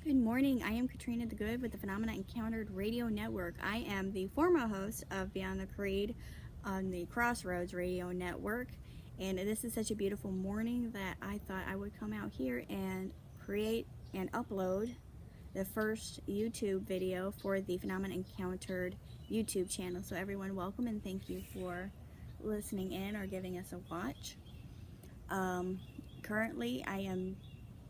Good morning. I am Katrina the Good with the Phenomena Encountered Radio Network. I am the former host of Beyond the Creed on the Crossroads Radio Network, and this is such a beautiful morning that I thought I would come out here and create and upload the first YouTube video for the Phenomena Encountered YouTube channel. So everyone, welcome and thank you for listening in or giving us a watch. Currently, I am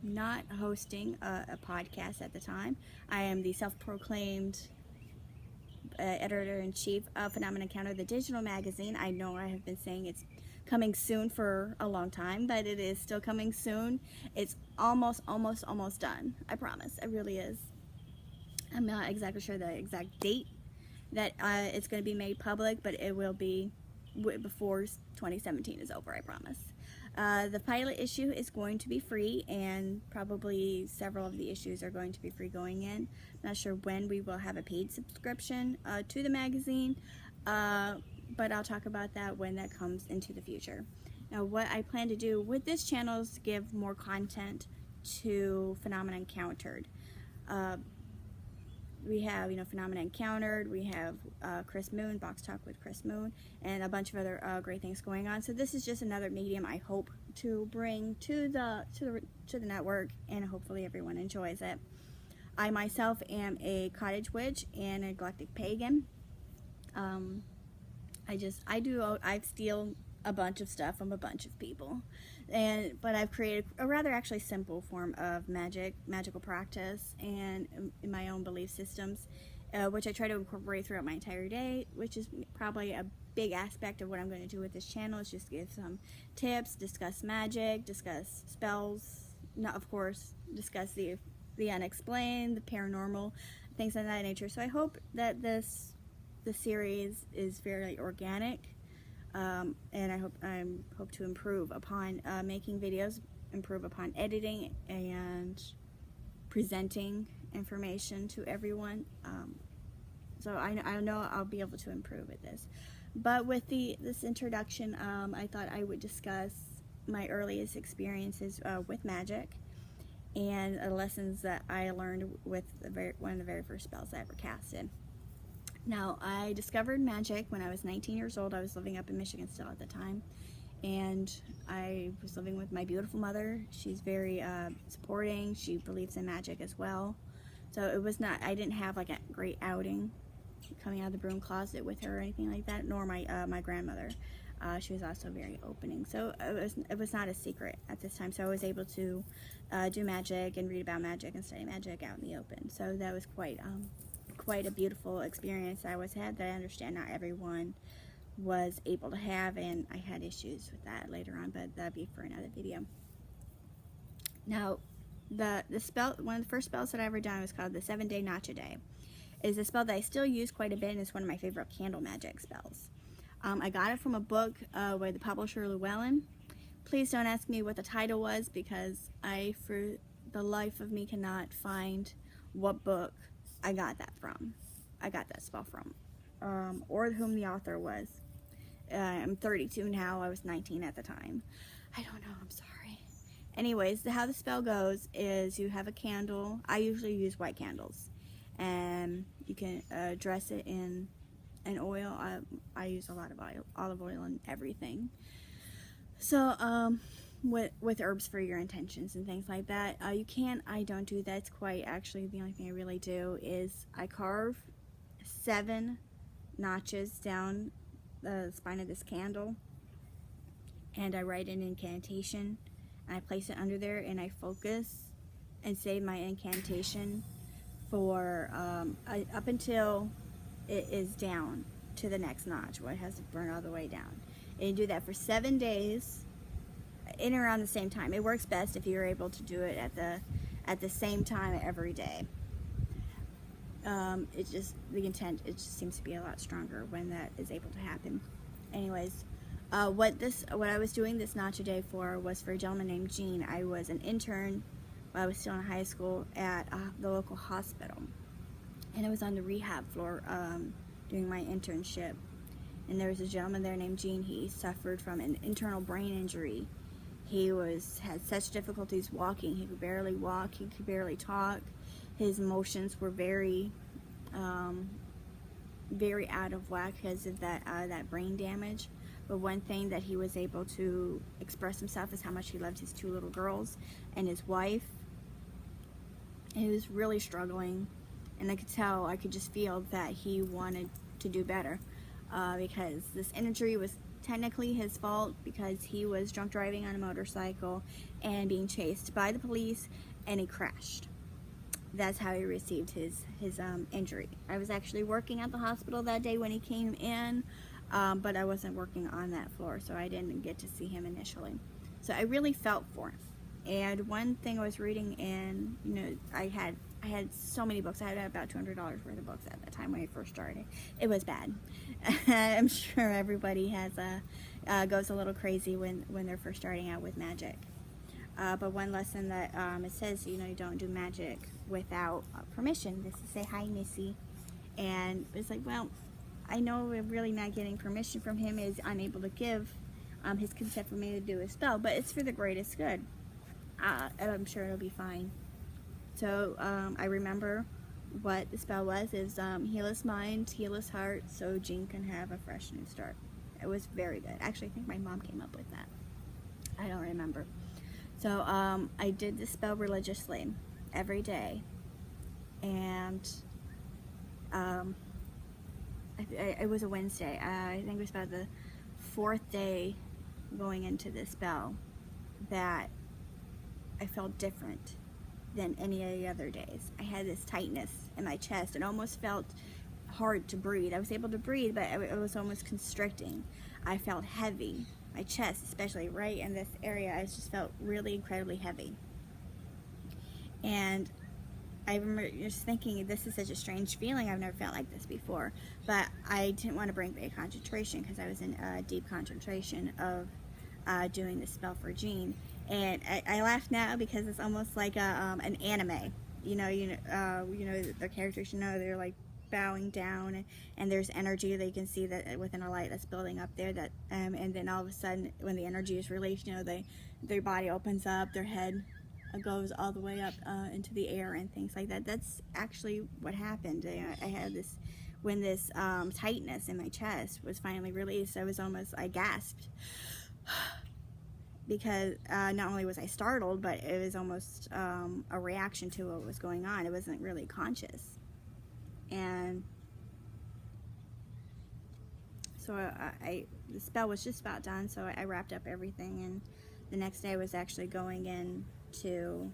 not hosting a podcast at the time. I am the self-proclaimed editor-in-chief of Phenomena Encounter, the digital magazine. I know I have been saying it's coming soon for a long time, but it is still coming soon. It's almost done. I promise. It really is. I'm not exactly sure the exact date that it's going to be made public, but it will be before 2017 is over, I promise. The pilot issue is going to be free, and probably several of the issues are going to be free going in. Not sure when we will have a paid subscription to the magazine, but I'll talk about that when that comes into the future. Now, what I plan to do with this channel is give more content to Phenomena Encountered. We have, Phenomena Encountered, we have Chris Moon, Box Talk with Chris Moon, and a bunch of other great things going on. So this is just another medium I hope to bring to the network, and hopefully everyone enjoys it. I myself am a cottage witch and a galactic pagan. I steal a bunch of stuff from a bunch of people, but I've created a rather actually simple form of magical practice, and in my own belief systems, which I try to incorporate throughout my entire day, which is probably a big aspect of what I'm going to do with this channel, is just give some tips, discuss magic, discuss spells, of course, discuss the unexplained, the paranormal, things of that nature. So I hope that the series is very organic. And I hope to improve upon making videos, improve upon editing and presenting information to everyone. So I know I'll be able to improve at this. But with this introduction, I thought I would discuss my earliest experiences with magic and lessons that I learned with one of the very first spells I ever casted. Now, I discovered magic when I was 19 years old. I was living up in Michigan still at the time, and I was living with my beautiful mother. She's very supporting. She believes in magic as well. So I didn't have like a great outing coming out of the broom closet with her or anything like that, nor my grandmother. She was also very opening. So it was not a secret at this time. So I was able to do magic and read about magic and study magic out in the open. So that was quite a beautiful experience I had that I understand not everyone was able to have, and I had issues with that later on, but that'd be for another video. Now, the spell, one of the first spells that I ever done was called the 7-Day Notch a Day. It's a spell that I still use quite a bit, and it's one of my favorite candle magic spells. I got it from a book by the publisher Llewellyn. Please don't ask me what the title was, because I, for the life of me, cannot find what book I got that spell from, or whom the author was. I'm 32 now. I was 19 at the time. I don't know. I'm sorry. Anyways, how the spell goes is you have a candle. I usually use white candles, and you can dress it in an oil. I use a lot of olive oil and everything. So with herbs for your intentions and things like that. I don't do that. It's quite actually the only thing I really do is I carve 7 notches down the spine of this candle, and I write an incantation, and I place it under there, and I focus and say my incantation for up until it is down to the next notch, where it has to burn all the way down. And you do that for 7 days in and around the same time. It works best if you're able to do it at the same time every day. It just seems to be a lot stronger when that is able to happen. Anyways, what I was doing this notch a day for was for a gentleman named Gene. I was an intern while I was still in high school at the local hospital, and I was on the rehab floor doing my internship. And there was a gentleman there named Gene. He suffered from an internal brain injury. He had such difficulties walking. He could barely walk. He could barely talk. His emotions were very, very out of whack because of that brain damage. But one thing that he was able to express himself is how much he loved his 2 little girls and his wife. He was really struggling, and I could just feel that he wanted to do better, because this injury was technically his fault because he was drunk driving on a motorcycle and being chased by the police, and he crashed. That's how he received his injury. I was actually working at the hospital that day when he came in, but I wasn't working on that floor, so I didn't get to see him initially. So I really felt for him. And one thing I was reading in, I had so many books. I had about $200 worth of books at the time when I first started. It was bad. I'm sure everybody goes a little crazy when they're first starting out with magic. But one lesson that it says, you don't do magic without permission. This is say hi, Missy. And it's like, well, I know we're really not getting permission from him. Is unable to give his consent for me to do a spell, but it's for the greatest good. I'm sure it'll be fine. So I remember what the spell was, is heal his mind, heal his heart, so Jean can have a fresh new start. It was very good. Actually, I think my mom came up with that. I don't remember. So I did the spell religiously every day, and it was a Wednesday. I think it was about the 4th day going into the spell that I felt different than any of the other days. I had this tightness in my chest. It almost felt hard to breathe. I was able to breathe, but it was almost constricting. I felt heavy. My chest, especially right in this area, I just felt really incredibly heavy. And I remember just thinking, this is such a strange feeling. I've never felt like this before. But I didn't want to break my concentration because I was in deep concentration of doing the spell for Jean. And I laugh now because it's almost like an anime. The characters, they're like bowing down, and there's energy. They can see that within a light that's building up there. That and then all of a sudden, when the energy is released, their body opens up, their head goes all the way up into the air and things like that. That's actually what happened. I had this when this tightness in my chest was finally released. I gasped. Because not only was I startled, but it was almost a reaction to what was going on. It wasn't really conscious. And so the spell was just about done, so I wrapped up everything, and the next day I was actually going in to,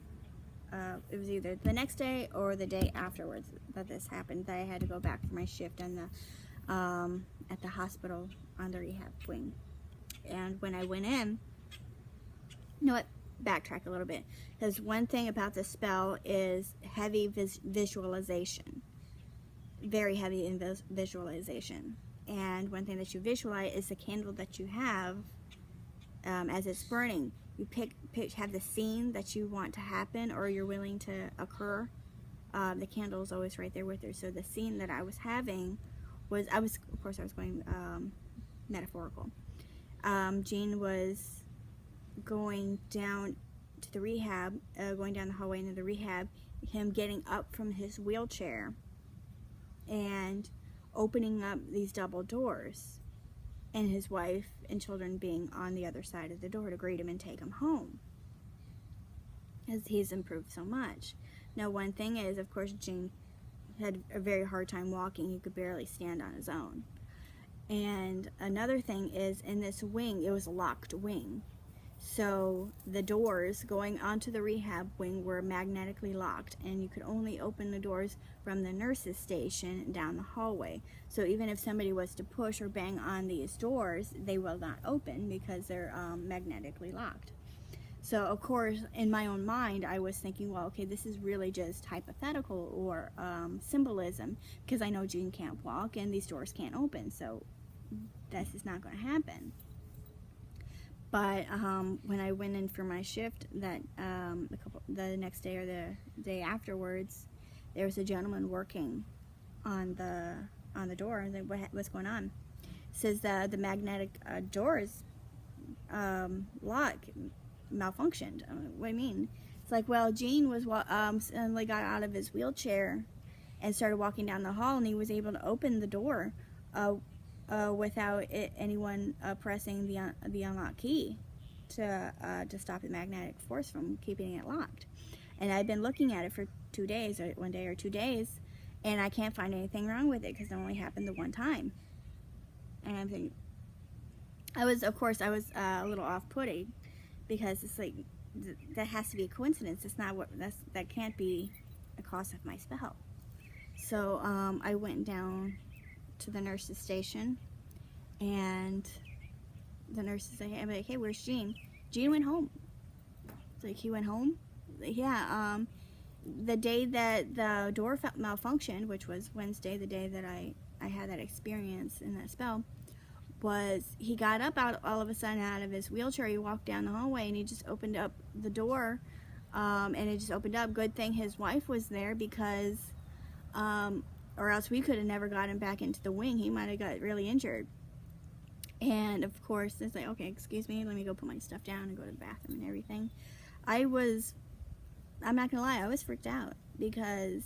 it was either the next day or the day afterwards that this happened, that I had to go back for my shift at the hospital on the rehab wing. And when I went in, backtrack a little bit, because one thing about the spell is heavy visualization, very heavy in visualization. And one thing that you visualize is the candle that you have as it's burning. You have the scene that you want to happen or you're willing to occur. The candle is always right there with her. So the scene that I was having was, I was going metaphorical. Jean was going down to the rehab, going down the hallway into the rehab, him getting up from his wheelchair and opening up these double doors, and his wife and children being on the other side of the door to greet him and take him home, as he's improved so much. Now, one thing is, of course, Jean had a very hard time walking. He could barely stand on his own. And another thing is, in this wing, it was a locked wing. So the doors going onto the rehab wing were magnetically locked, and you could only open the doors from the nurse's station down the hallway. So even if somebody was to push or bang on these doors, they will not open because they're magnetically locked. So of course, in my own mind, I was thinking, well, okay, this is really just hypothetical or symbolism, because I know Jean can't walk and these doors can't open, so this is not going to happen. But when I went in for my shift the next day or the day afterwards, there was a gentleman working on the door. And what's going on? It says the magnetic doors lock. malfunctioned. What do you mean? It's like, well, Gene was suddenly got out of his wheelchair and started walking down the hall, and he was able to open the door without anyone pressing the unlock key to stop the magnetic force from keeping it locked. And I've been looking at it for 2 days, or 1 day or 2 days, and I can't find anything wrong with it because it only happened the one time. And I'm thinking, I was a little off-putting because it's like that has to be a coincidence. It's not that can't be the cause of my spell. So I went down to the nurse's station, and the nurse is like, hey, where's Gene? Gene went home. It's like, he went home? Yeah, the day that the door malfunctioned, which was Wednesday, the day that I had that experience in that spell, was he got up all of a sudden out of his wheelchair. He walked down the hallway, and he just opened up the door, and it just opened up. Good thing his wife was there, because or else we could have never got him back into the wing. He might have got really injured. And of course, it's like, okay, excuse me, let me go put my stuff down and go to the bathroom and everything. I'm not gonna lie, I was freaked out, because,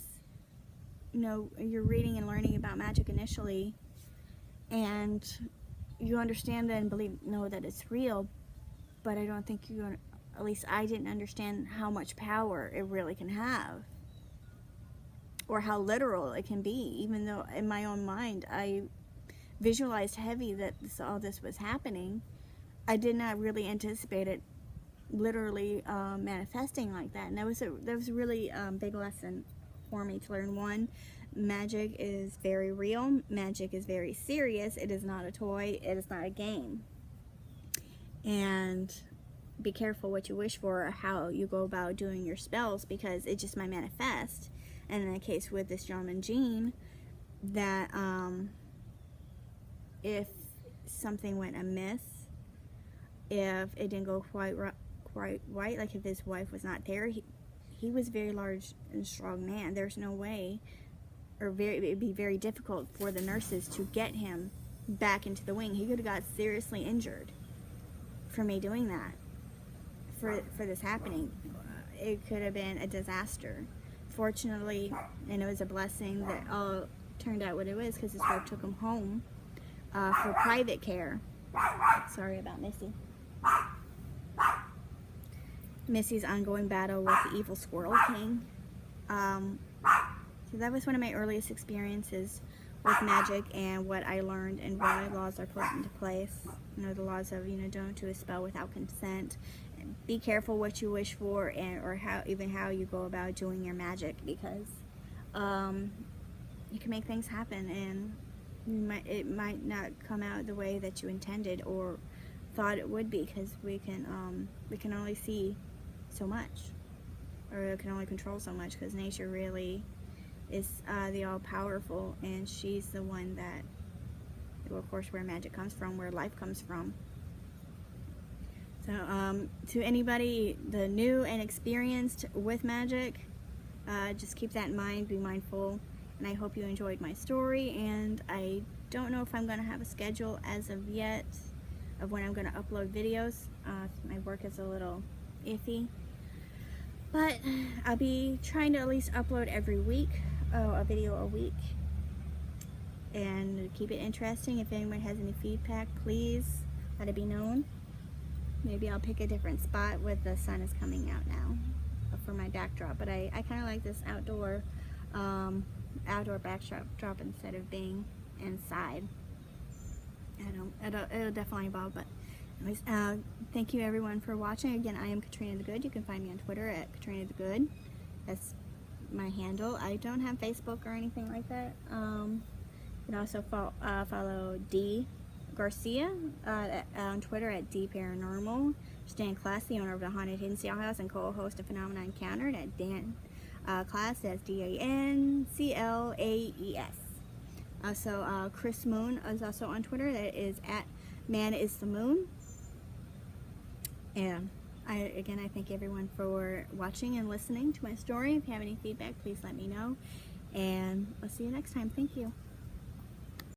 you know, you're reading and learning about magic initially, and you understand that and know that it's real, but I don't think at least I didn't understand how much power it really can have, or how literal it can be. Even though in my own mind I visualized heavy that all this was happening, I did not really anticipate it literally manifesting like that. And that was a really big lesson for me to learn. One, magic is very real. Magic is very serious. It is not a toy. It is not a game. And be careful what you wish for, or how you go about doing your spells, because it just might manifest. And in the case with this gentleman, Gene, that if something went amiss, if it didn't go quite right, like if his wife was not there, he was a very large and strong man. There's no way, or it'd be very difficult for the nurses to get him back into the wing. He could have got seriously injured for me doing that, for this happening. It could have been a disaster. Fortunately, and it was a blessing that all turned out what it was, because his wife took him home for private care. Sorry about Missy. Missy's ongoing battle with the evil Squirrel King. So that was one of my earliest experiences with magic, and what I learned and why laws are put into place. You know, the laws of, don't do a spell without consent. Be careful what you wish for, or how you go about doing your magic, because you can make things happen, and it might not come out the way that you intended or thought it would be, because we can only see so much, or can only control so much, because nature really is the all-powerful, and she's the one that, well, of course, where magic comes from, where life comes from. So to anybody the new and experienced with magic, just keep that in mind, be mindful, and I hope you enjoyed my story. And I don't know if I'm going to have a schedule as of yet of when I'm going to upload videos. My work is a little iffy, but I'll be trying to at least upload every week, a video a week, and keep it interesting. If anyone has any feedback, please let it be known. Maybe I'll pick a different spot with the sun is coming out now for my backdrop, but I kind of like this outdoor backdrop instead of being inside. It'll definitely evolve, but anyways, thank you everyone for watching. Again, I am Katrina the Good. You can find me on Twitter at Katrina the Good. That's my handle. I don't have Facebook or anything like that. You can also follow D Garcia on Twitter at D Paranormal. Stan Class, the owner of the Haunted Hidden Sale House and co-host of Phenomena Encountered, at Dan Class, that's DANCLAES. Also, Chris Moon is also on Twitter. That is at ManIsTheMoon. And again, I thank everyone for watching and listening to my story. If you have any feedback, please let me know. And I'll see you next time. Thank you.